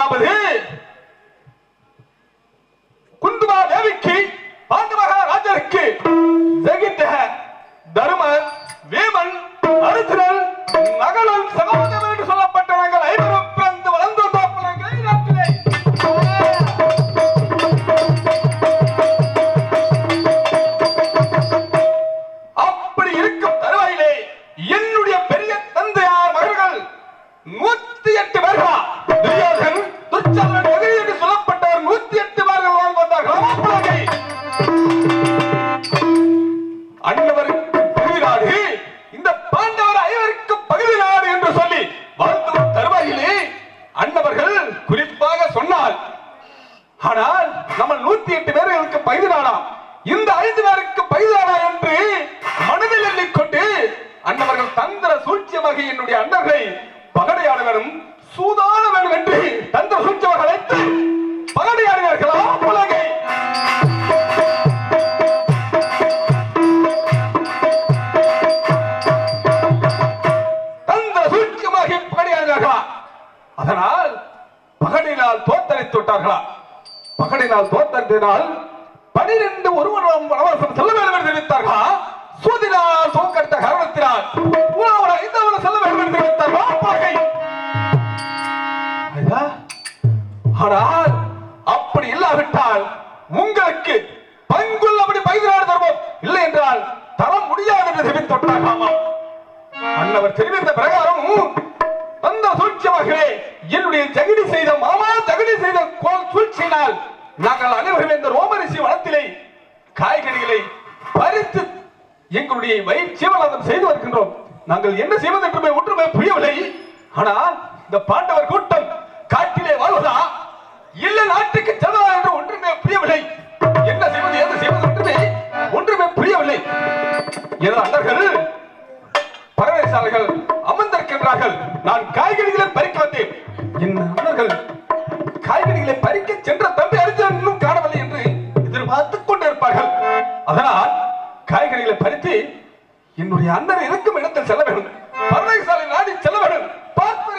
அதாவது குந்துமா தேவிக்கு பாண்டவராஜருக்கு ஜெகித்த தருமன் வேமன் அருச்சுனன் நகலன் சகோதரன் என்று சொல்லப்பட்ட நாங்கள் ஐவரும் பிறந்து வளர்ந்து நாட்டிலே அப்படி இருக்கும் தருவாயிலே என்னுடைய பெரிய தந்தையார் மகள்கள் 108 பேர்கள் துரியோதன் துச்சாதனன் என்று சொல்லப்பட்டவர் 108 பேர்கள் வாழ்ந்து வந்தார்கள். அன்னவருக்கு பகுதி நாடு இந்த பாண்டவர் ஐவருக்கு பகுதி நாடு என்று சொல்லி வாழ்ந்து தருவாயிலே அன்னவர்கள் குறிப்பாக சொன்னார். ஆனால் நம்ம 108 பேர்களுக்கு பகுதி நாடா இந்த 5 பேருக்கு பகுதி நாடா என்று மனதில் எண்ணிக்கொண்டு அன்னவர்கள் தந்திர சூழ்ச்சியமாக என்னுடைய அண்ணர்களை பகடையாட வேண்டும் சூதாட வேண்டும் என்று தந்திர சூழ்ச்சியாக அழைத்து பகடையாடுகிறார்களா உலகை தந்திர சூழ்ச்சியமாக பகடையாடுகிறார்களா? அதனால் பகடையினால் தோத்தரித்து விட்டார்களா? பகடையினால் தோத்தரித்தினால் 12 ஒருவரும் வனவாசம் செல்ல வேண்டும் என்று தெரிவித்தார்களா? சூதினால் தோற்கடித்த காரணத்தினால் ஐந்தாவது செல்ல வேண்டும் என்று தெரிவித்தார்கள். ஆனால் அப்படி இல்லாவிட்டால் உங்களுக்கு பங்குள்ளபடி பகுதி நாடு தருவோம், இல்லை என்றால் தர முடியாது என்று தெரிவித்தார்களாமா. அன்னவர் தெரிவித்த பிரகாரம் அந்த சூழ்ச்சியாகவே என்னுடைய ஜெகடி செய்த மாமா ஜெகடி செய்த கோல் சூழ்ச்சியினால் நாங்கள் அனைவரும் இந்த ரோமரிசி வனத்திலே காய்கறிகளை பறித்து எங்களுடைய வயிற்று ஜீவனாதம் செய்து வருகின்றோம். நாங்கள் என்ன செய்வது என்று ஒன்றுமே புரியவில்லை. ஆனால் இந்த பாண்டவர் கூட்டம் காட்டிலே வாழ்வதா இல்ல நாட்டுக்கு செல்வதா என்று ஒன்றுமே புரியவில்லை. என்ன செய்வது எது செய்வது ஒன்றுமே புரியவில்லை. எனது அண்ணர்கள் பறவைசாலைகள் அமர்ந்திருக்கின்றார்கள். நான் காய்கறிகளை பறிக்க வந்தேன். என் அண்ணர்கள் காய்கறிகளை பறிக்க சென்ற தம்பி அர்ஜுனன் இன்னும் காணவில்லை என்று எதிர்பார்த்துக் கொண்டிருப்பார்கள். அதனால் காய்கறிகளை பறித்து என்னுடைய அண்ணன் இருக்கும் இடத்தில் செல்ல வேண்டும். பறவைசாலை நாடி செல்ல வேண்டும். பார்ப்பது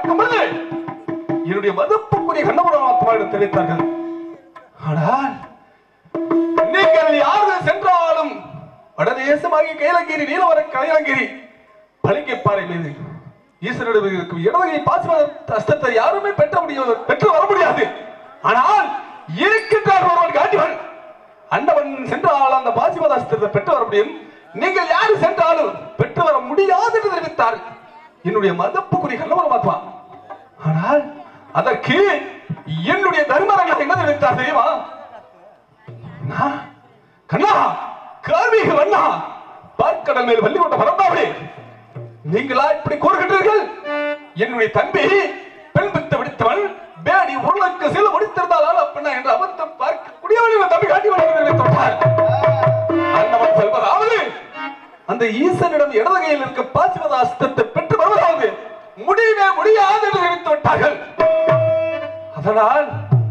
எப்பொழுது என்னுடைய மதிப்புக்குரிய கண்ணபுரம் வருமாறு தெரிவித்தார்கள். ஆனால் நீங்கள் யாரு சென்றாலும் வடதேசமாகிய கைலகிரி, நீலவர கைலகிரி, பளிங்கைப்பாறை மீது ஈஸ்வரனுடைய இடவகை பாசிமத அஸ்தத்தை யாருமே பெற்று வர முடியாது. ஆனால் இருக்கின்றார் ஒருவன் காட்டிவன். அண்டவன் சென்றால் அந்த பாசிமத அஸ்தத்தை பெற்று வர முடியும். நீங்கள் யாரு சென்றாலும் பெற்று வர முடியாது என்று தெரிவித்தார். என்னுடைய மதப்புக்குரிய கண்ணவரமாத்மா. ஆனால் அதற்கு என்னுடைய தர்மரங்க என்ன தெரிவித்தார் தெரியுமா? கண்ணா, கார்மீக வண்ணா, பார்க்கடல் மேல் வள்ளி கொண்ட பரந்தாவளே, நீங்களா இப்படி கூறுகின்றீர்கள்? என்னுடைய தம்பி பெண் பித்து விடுத்தவன் பேடி உருளுக்கு சில முடித்திருந்தால் அப்பண்ணா என்று அபத்தம் பார்க்கக்கூடியவன் தம்பி காட்டி தெரிவித்தார். அண்ணவன் சொல்வதாவது, அந்த ஈசனிடம் இடதுகையில் இருக்க பாசிமத அஸ்தத்தை பெற்று வருவதாவது முடியவே முடியாது என்று தெரிவித்து விட்டார்கள். அதனால்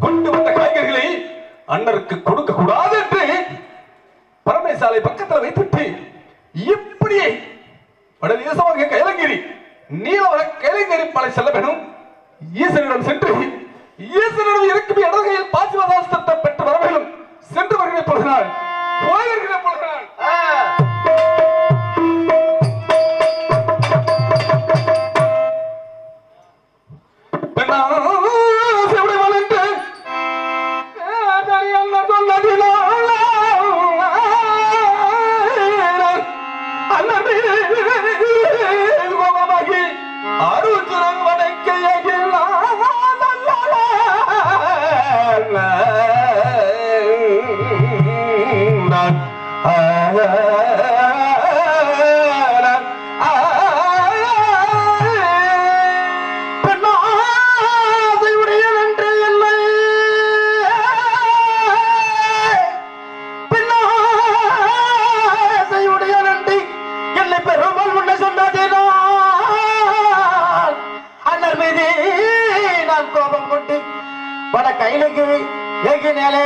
கொண்டு வந்த காய்கறிகளை அண்ணருக்கு கொடுக்க கூடாது என்று பரமேசாலை பக்கத்தில் வைத்துட்டு இப்படியே வடதேசமாக கைலங்கிரி, நீலவர கைலங்கிரி மலை செல்ல வேண்டும். ஈசனிடம் சென்று ஈசனிடம் இருக்கும் இடதுகையில் பாசிமத அஸ்தத்தை பெற்று வர வேண்டும். சென்று வருகிற பொழுதினால் போயிருக்கிற பொழுதினால்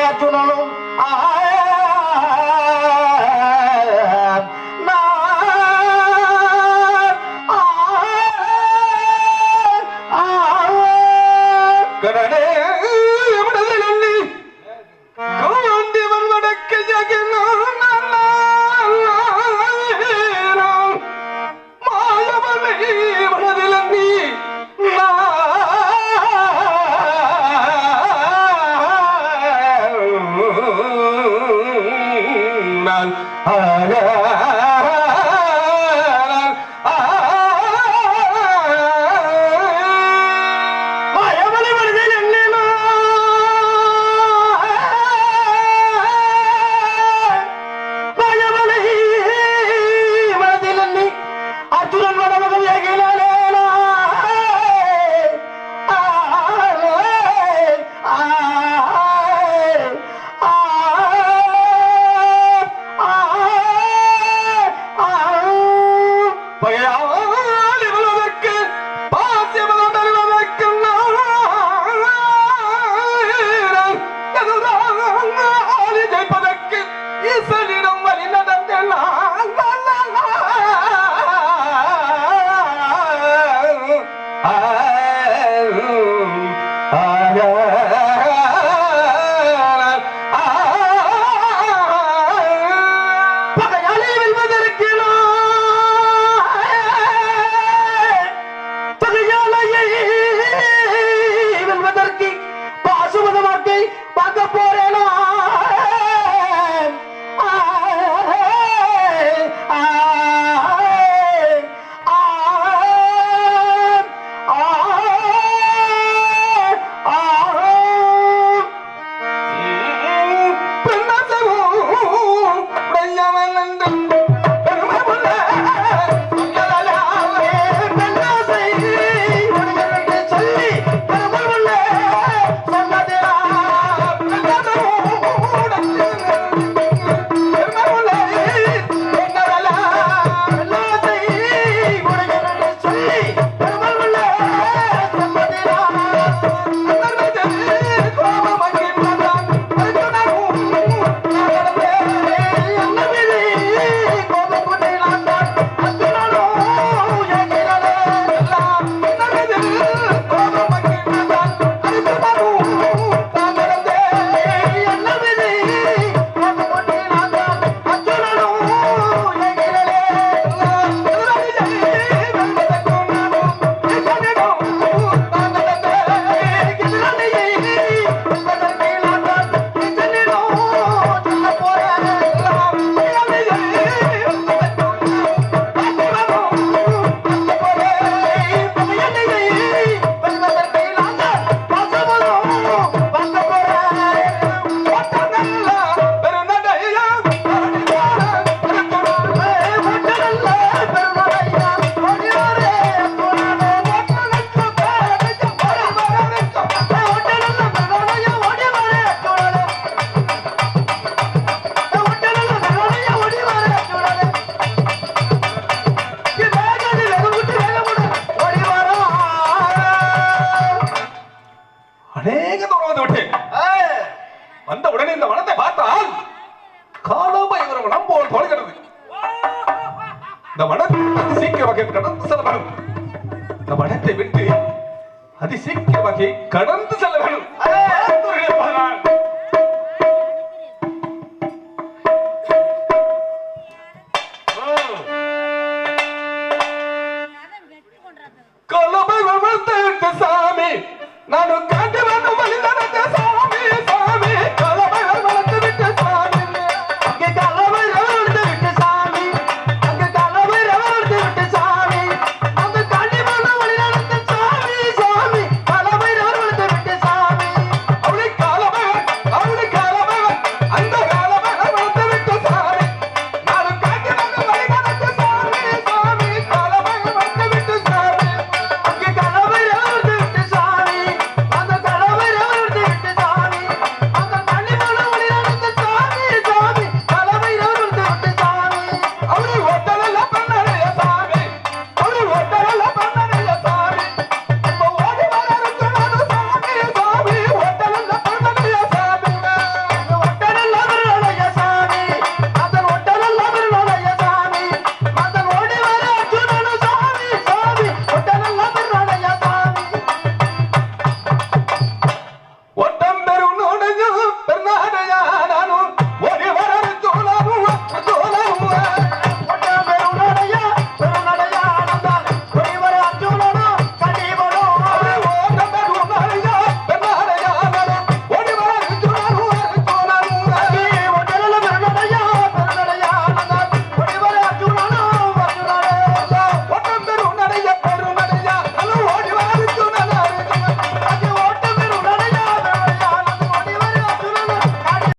அர்ஜுனனும் தூரம் வந்து விட்டேன். வந்த உடனே இந்த வனத்தை பார்த்தால் காணாம இவர் நம்போல் தொலைகிறது. இந்த வனத்தை சீக்கிரமாக கடந்து செல்ல வேணும். இந்த வனத்தை விட்டு அதி சீக்கிரமாக கடந்து செல்ல வேணும்.